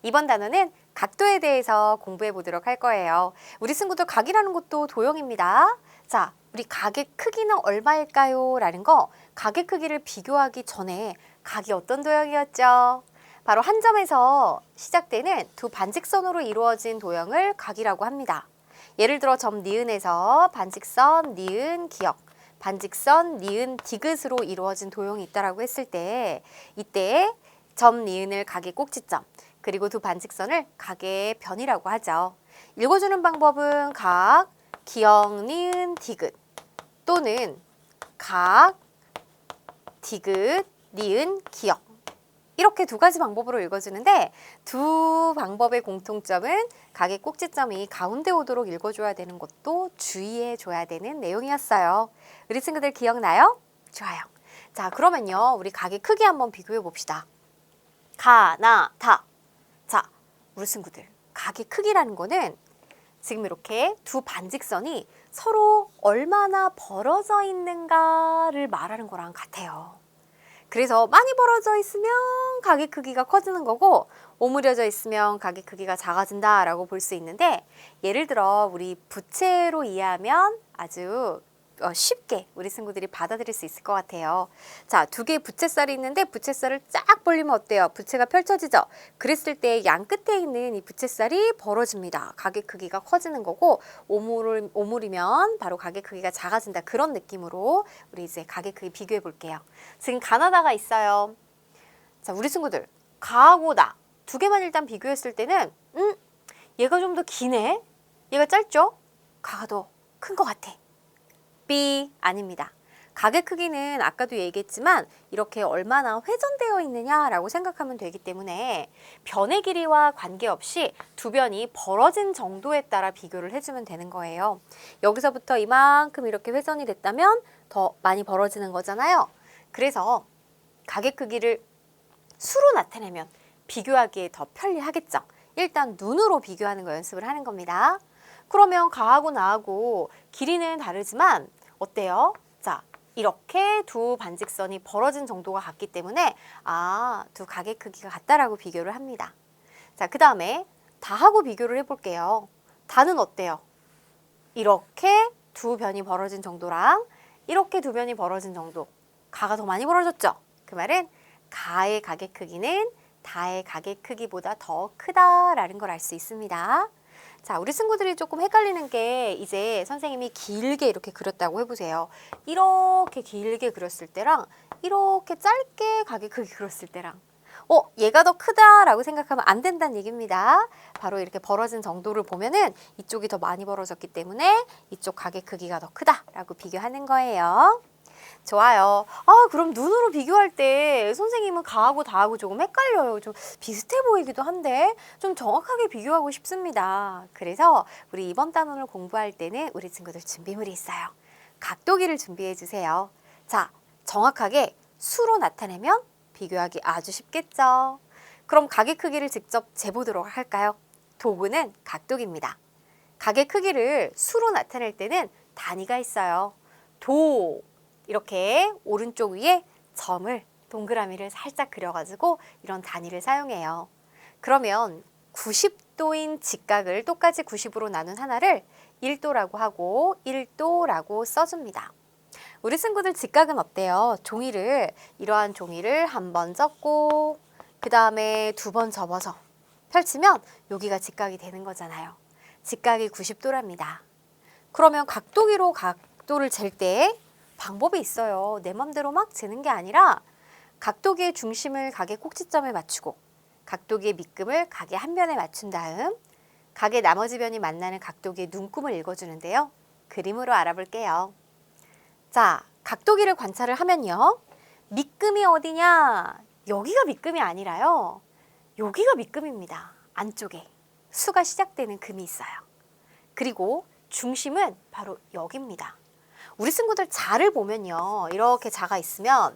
이번 단어는 각도에 대해서 공부해 보도록 할 거예요. 우리 친구들 각이라는 것도 도형입니다. 자, 우리 각의 크기는 얼마일까요? 라는 거 각의 크기를 비교하기 전에 각이 어떤 도형이었죠? 바로 한 점에서 시작되는 두 반직선으로 이루어진 도형을 각이라고 합니다. 예를 들어 점 니은에서 반직선, 니은, 기역, 반직선, 니은, 디귿으로 이루어진 도형이 있다라고 했을 때 이때 점 니은을 각의 꼭지점, 그리고 두 반직선을 각의 변이라고 하죠. 읽어주는 방법은 각, 기역, 니은, 디귿 또는 각, 디귿, 니은, 기역 이렇게 두 가지 방법으로 읽어주는데 두 방법의 공통점은 각의 꼭지점이 가운데 오도록 읽어줘야 되는 것도 주의해줘야 되는 내용이었어요. 우리 친구들 기억나요? 좋아요. 자, 그러면요. 우리 각의 크기 한번 비교해 봅시다. 가, 나, 다. 자, 우리 친구들 각의 크기라는 거는 지금 이렇게 두 반직선이 서로 얼마나 벌어져 있는가를 말하는 거랑 같아요. 그래서 많이 벌어져 있으면 각의 크기가 커지는 거고 오므려져 있으면 각의 크기가 작아진다라고 볼 수 있는데 예를 들어 우리 부채로 이해하면 아주 쉽게 우리 친구들이 받아들일 수 있을 것 같아요. 자, 두 개의 부채살이 있는데 부채살을 쫙 벌리면 어때요? 부채가 펼쳐지죠? 그랬을 때 양 끝에 있는 이 부채살이 벌어집니다. 각의 크기가 커지는 거고 오므리면 바로 각의 크기가 작아진다. 그런 느낌으로 우리 이제 각의 크기 비교해 볼게요. 지금 가나다가 있어요. 자, 우리 친구들 가하고 나 두 개만 일단 비교했을 때는 얘가 좀 더 기네? 얘가 짧죠? 가가 더 큰 것 같아. B 아닙니다. 각의 크기는 아까도 얘기했지만 이렇게 얼마나 회전되어 있느냐라고 생각하면 되기 때문에 변의 길이와 관계없이 두 변이 벌어진 정도에 따라 비교를 해주면 되는 거예요. 여기서부터 이만큼 이렇게 회전이 됐다면 더 많이 벌어지는 거잖아요. 그래서 각의 크기를 수로 나타내면 비교하기에 더 편리하겠죠. 일단 눈으로 비교하는 거 연습을 하는 겁니다. 그러면 가하고 나하고 길이는 다르지만 어때요? 자, 이렇게 두 반직선이 벌어진 정도가 같기 때문에 두 각의 크기가 같다라고 비교를 합니다. 자, 그 다음에 다하고 비교를 해볼게요. 다는 어때요? 이렇게 두 변이 벌어진 정도랑 이렇게 두 변이 벌어진 정도. 가가 더 많이 벌어졌죠? 그 말은 가의 각의 크기는 다의 각의 크기보다 더 크다라는 걸 알 수 있습니다. 자, 우리 친구들이 조금 헷갈리는 게 이제 선생님이 길게 이렇게 그렸다고 해보세요. 이렇게 길게 그렸을 때랑 이렇게 짧게 각의 크기 그렸을 때랑 얘가 더 크다라고 생각하면 안 된다는 얘기입니다. 바로 이렇게 벌어진 정도를 보면은 이쪽이 더 많이 벌어졌기 때문에 이쪽 각의 크기가 더 크다라고 비교하는 거예요. 좋아요. 그럼 눈으로 비교할 때 선생님은 가하고 다하고 조금 헷갈려요. 좀 비슷해 보이기도 한데 좀 정확하게 비교하고 싶습니다. 그래서 우리 이번 단원을 공부할 때는 우리 친구들 준비물이 있어요. 각도기를 준비해 주세요. 자, 정확하게 수로 나타내면 비교하기 아주 쉽겠죠. 그럼 각의 크기를 직접 재보도록 할까요? 도구는 각도기입니다. 각의 크기를 수로 나타낼 때는 단위가 있어요. 도 이렇게 오른쪽 위에 점을 동그라미를 살짝 그려가지고 이런 단위를 사용해요. 그러면 90도인 직각을 똑같이 90으로 나눈 하나를 1도라고 하고 1도라고 써줍니다. 우리 친구들 직각은 어때요? 이러한 종이를 한 번 접고 그 다음에 두 번 접어서 펼치면 여기가 직각이 되는 거잖아요. 직각이 90도랍니다. 그러면 각도기로 각도를 잴 때 방법이 있어요. 내 맘대로 막 재는 게 아니라 각도기의 중심을 각의 꼭지점에 맞추고 각도기의 밑금을 각의 한 변에 맞춘 다음 각의 나머지 변이 만나는 각도기의 눈금을 읽어주는데요. 그림으로 알아볼게요. 자, 각도기를 관찰을 하면요. 밑금이 어디냐? 여기가 밑금이 아니라요. 여기가 밑금입니다. 안쪽에 수가 시작되는 금이 있어요. 그리고 중심은 바로 여기입니다. 우리 친구들 자를 보면요. 이렇게 자가 있으면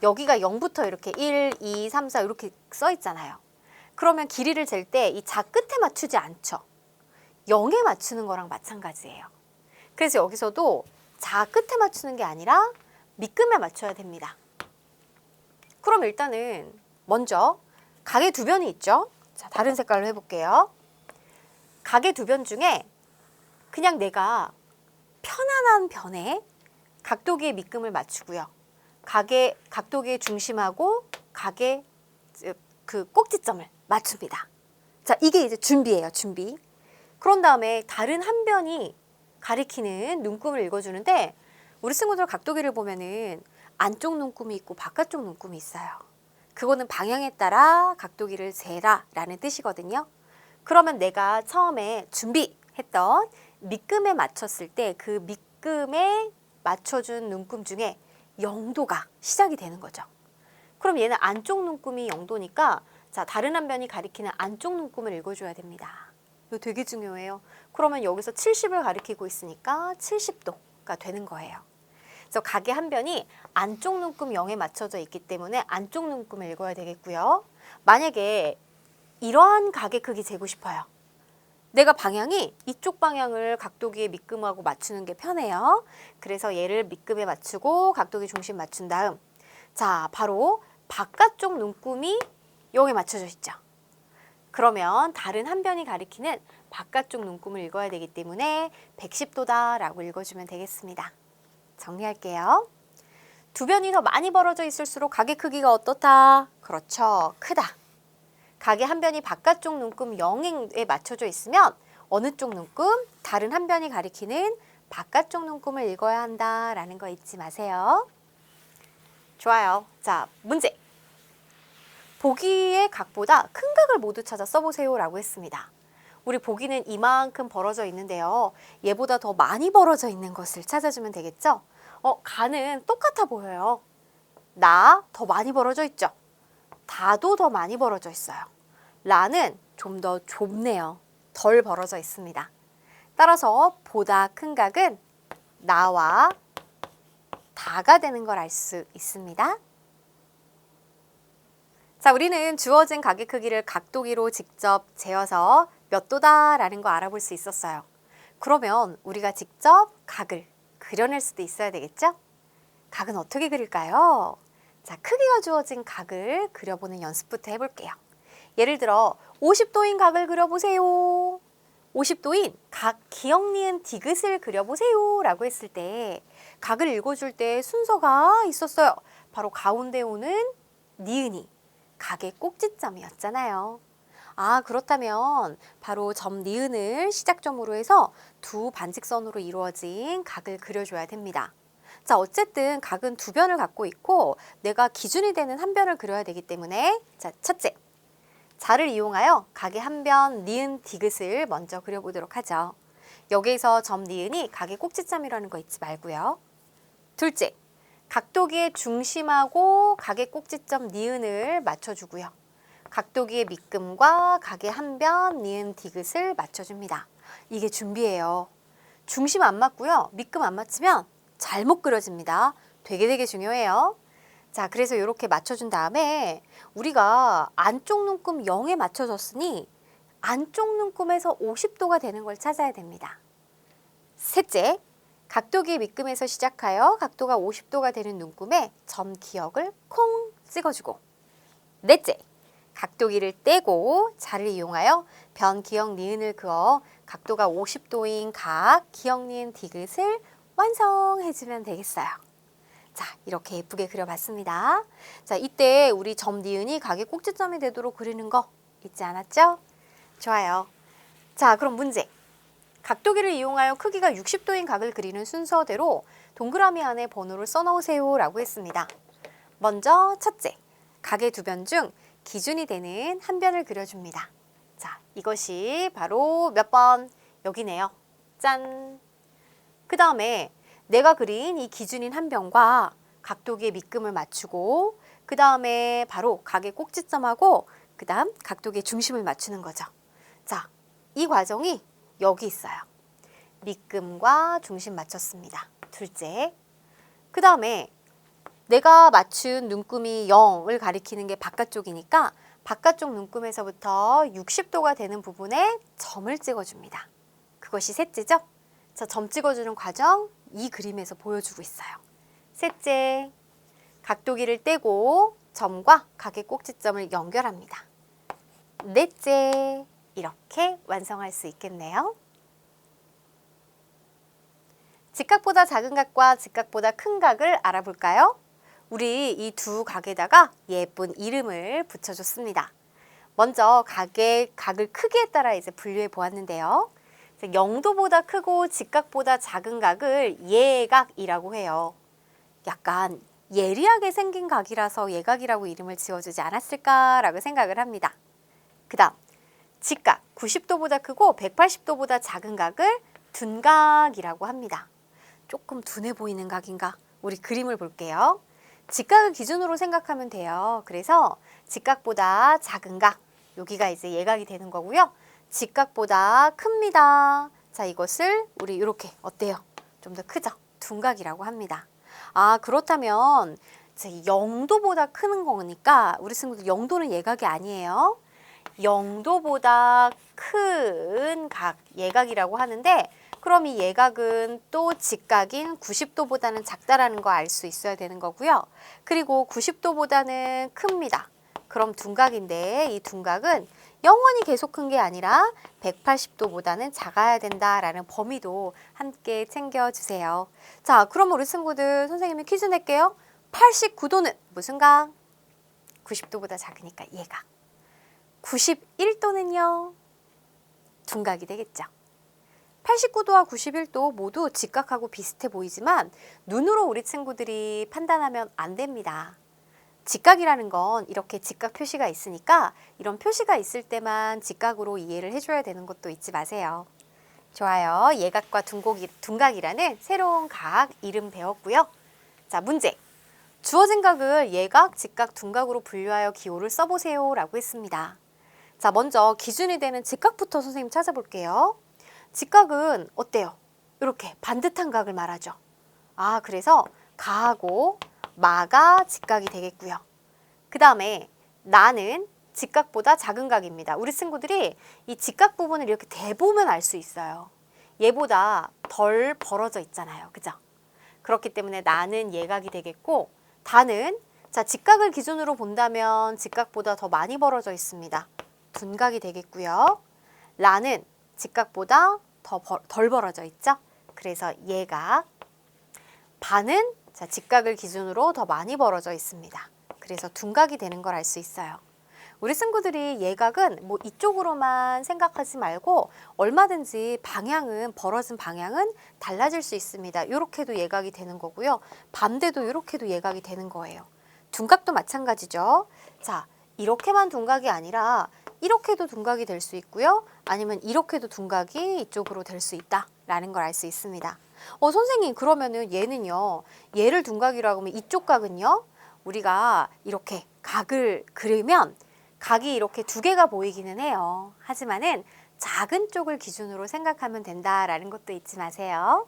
여기가 0부터 이렇게 1, 2, 3, 4 이렇게 써 있잖아요. 그러면 길이를 잴 때 이 자 끝에 맞추지 않죠. 0에 맞추는 거랑 마찬가지예요. 그래서 여기서도 자 끝에 맞추는 게 아니라 밑금에 맞춰야 됩니다. 그럼 일단은 먼저 각의 두 변이 있죠. 자, 다른 색깔로 해볼게요. 각의 두 변 중에 그냥 내가 편안한 변에 각도기의 밑금을 맞추고요. 각도기의 중심하고 각의 그 꼭지점을 맞춥니다. 자, 이게 이제 준비예요, 준비. 그런 다음에 다른 한 변이 가리키는 눈금을 읽어주는데 우리 친구들 각도기를 보면은 안쪽 눈금이 있고 바깥쪽 눈금이 있어요. 그거는 방향에 따라 각도기를 재라 라는 뜻이거든요. 그러면 내가 처음에 준비했던 밑금에 맞췄을 때 그 밑금에 맞춰준 눈금 중에 0도가 시작이 되는 거죠. 그럼 얘는 안쪽 눈금이 0도니까 자, 다른 한 변이 가리키는 안쪽 눈금을 읽어줘야 됩니다. 이거 되게 중요해요. 그러면 여기서 70을 가리키고 있으니까 70도가 되는 거예요. 그래서 각의 한 변이 안쪽 눈금 0에 맞춰져 있기 때문에 안쪽 눈금을 읽어야 되겠고요. 만약에 이러한 각의 크기 재고 싶어요. 내가 방향이 이쪽 방향을 각도기의 밑금하고 맞추는 게 편해요. 그래서 얘를 밑금에 맞추고 각도기 중심 맞춘 다음 자, 바로 바깥쪽 눈금이 0에 맞춰져 있죠. 그러면 다른 한 변이 가리키는 바깥쪽 눈금을 읽어야 되기 때문에 110도다 라고 읽어주면 되겠습니다. 정리할게요. 두 변이 더 많이 벌어져 있을수록 각의 크기가 어떻다? 그렇죠. 크다. 각의 한 변이 바깥쪽 눈금 0에 맞춰져 있으면 어느 쪽 눈금? 다른 한 변이 가리키는 바깥쪽 눈금을 읽어야 한다라는 거 잊지 마세요. 좋아요. 자, 문제. 보기의 각보다 큰 각을 모두 찾아 써보세요 라고 했습니다. 우리 보기는 이만큼 벌어져 있는데요. 얘보다 더 많이 벌어져 있는 것을 찾아주면 되겠죠? 가는 똑같아 보여요. 나 더 많이 벌어져 있죠? 다도 더 많이 벌어져 있어요. 라는 좀 더 좁네요. 덜 벌어져 있습니다. 따라서 보다 큰 각은 나와 다가 되는 걸 알 수 있습니다. 자, 우리는 주어진 각의 크기를 각도기로 직접 재어서 몇 도다 라는 거 알아볼 수 있었어요. 그러면 우리가 직접 각을 그려낼 수도 있어야 되겠죠? 각은 어떻게 그릴까요? 자, 크기가 주어진 각을 그려보는 연습부터 해볼게요. 예를 들어 50도인 각을 그려보세요. 50도인 각 기역 니은 디귿을 그려보세요 라고 했을 때 각을 읽어줄 때 순서가 있었어요. 바로 가운데 오는 니은이 각의 꼭지점이었잖아요. 아, 그렇다면 바로 점 니은을 시작점으로 해서 두 반직선으로 이루어진 각을 그려줘야 됩니다. 자, 어쨌든 각은 두 변을 갖고 있고 내가 기준이 되는 한 변을 그려야 되기 때문에 자, 첫째, 자를 이용하여 각의 한 변 니은 디귿을 먼저 그려보도록 하죠. 여기에서 점 니은이 각의 꼭지점이라는 거 잊지 말고요. 둘째, 각도기의 중심하고 각의 꼭지점 니은을 맞춰주고요. 각도기의 밑금과 각의 한 변 니은 디귿을 맞춰줍니다. 이게 준비예요. 중심 안 맞고요. 밑금 안 맞추면 잘못 그려집니다. 되게 중요해요. 자, 그래서 이렇게 맞춰준 다음에 우리가 안쪽 눈금 0에 맞춰줬으니 안쪽 눈금에서 50도가 되는 걸 찾아야 됩니다. 셋째, 각도기의 밑금에서 시작하여 각도가 50도가 되는 눈금에 점 기역을 콩 찍어주고 넷째, 각도기를 떼고 자를 이용하여 변 기역 니은을 그어 각도가 50도인 각 기역 니은 디귿을 완성해주면 되겠어요. 자, 이렇게 예쁘게 그려봤습니다. 자, 이때 우리 점 니은이 각의 꼭지점이 되도록 그리는 거 잊지 않았죠? 좋아요. 자, 그럼 문제. 각도기를 이용하여 크기가 60도인 각을 그리는 순서대로 동그라미 안에 번호를 써넣으세요 라고 했습니다. 먼저 첫째, 각의 두 변 중 기준이 되는 한 변을 그려줍니다. 자, 이것이 바로 몇 번? 여기네요. 짠! 그 다음에 내가 그린 이 기준인 한 변과 각도기의 밑금을 맞추고 그 다음에 바로 각의 꼭지점하고 그 다음 각도기의 중심을 맞추는 거죠. 자, 이 과정이 여기 있어요. 밑금과 중심 맞췄습니다. 둘째. 그 다음에 내가 맞춘 눈금이 0을 가리키는 게 바깥쪽이니까 바깥쪽 눈금에서부터 60도가 되는 부분에 점을 찍어줍니다. 그것이 셋째죠? 자, 점 찍어주는 과정 이 그림에서 보여주고 있어요. 셋째, 각도기를 떼고 점과 각의 꼭지점을 연결합니다. 넷째 이렇게 완성할 수 있겠네요. 직각보다 작은 각과 직각보다 큰 각을 알아볼까요? 우리 이 두 각에다가 예쁜 이름을 붙여줬습니다. 먼저 각의 크기에 따라 이제 분류해 보았는데요. 0도보다 크고 직각보다 작은 각을 예각이라고 해요. 약간 예리하게 생긴 각이라서 예각이라고 이름을 지어주지 않았을까라고 생각을 합니다. 그 다음 직각 90도보다 크고 180도보다 작은 각을 둔각이라고 합니다. 조금 둔해 보이는 각인가? 우리 그림을 볼게요. 직각을 기준으로 생각하면 돼요. 그래서 직각보다 작은 각, 여기가 이제 예각이 되는 거고요. 직각보다 큽니다. 자, 이것을 우리 이렇게 어때요? 좀 더 크죠? 둔각이라고 합니다. 아, 그렇다면 0도보다 크는 거니까 우리 친구들 0도는 예각이 아니에요. 0도보다 큰 각, 예각이라고 하는데 그럼 이 예각은 또 직각인 90도보다는 작다라는 거 알 수 있어야 되는 거고요. 그리고 90도보다는 큽니다. 그럼 둔각인데 이 둔각은 영원히 계속 큰 게 아니라 180도보다는 작아야 된다라는 범위도 함께 챙겨주세요. 자, 그럼 우리 친구들 선생님이 퀴즈 낼게요. 89도는 무슨 각? 90도보다 작으니까 예각. 91도는요? 둔각이 되겠죠. 89도와 91도 모두 직각하고 비슷해 보이지만 눈으로 우리 친구들이 판단하면 안 됩니다. 직각이라는 건 이렇게 직각 표시가 있으니까 이런 표시가 있을 때만 직각으로 이해를 해줘야 되는 것도 잊지 마세요. 좋아요. 예각과 둔각이라는 새로운 각 이름 배웠고요. 자, 문제. 주어진 각을 예각, 직각, 둔각으로 분류하여 기호를 써보세요 라고 했습니다. 자, 먼저 기준이 되는 직각부터 선생님 찾아볼게요. 직각은 어때요? 이렇게 반듯한 각을 말하죠. 아, 그래서 가하고 마가 직각이 되겠고요. 그 다음에 나는 직각보다 작은 각입니다. 우리 친구들이 이 직각 부분을 이렇게 대보면 알 수 있어요. 얘보다 덜 벌어져 있잖아요. 그죠? 그렇기 때문에 나는 예각이 되겠고 다는 자, 직각을 기준으로 본다면 직각보다 더 많이 벌어져 있습니다. 둔각이 되겠고요. 라는 직각보다 덜 벌어져 있죠. 그래서 예각. 반은 자, 직각을 기준으로 더 많이 벌어져 있습니다. 그래서 둔각이 되는 걸 알 수 있어요. 우리 친구들이 예각은 뭐 이쪽으로만 생각하지 말고 얼마든지 방향은 벌어진 방향은 달라질 수 있습니다. 이렇게도 예각이 되는 거고요. 반대도 이렇게도 예각이 되는 거예요. 둔각도 마찬가지죠. 자, 이렇게만 둔각이 아니라 이렇게도 둔각이 될 수 있고요. 아니면 이렇게도 둔각이 이쪽으로 될 수 있다라는 걸 알 수 있습니다. 선생님 그러면은 얘는요. 얘를 둔각이라고 하면 이쪽 각은요. 우리가 이렇게 각을 그리면 각이 이렇게 두 개가 보이기는 해요. 하지만은 작은 쪽을 기준으로 생각하면 된다라는 것도 잊지 마세요.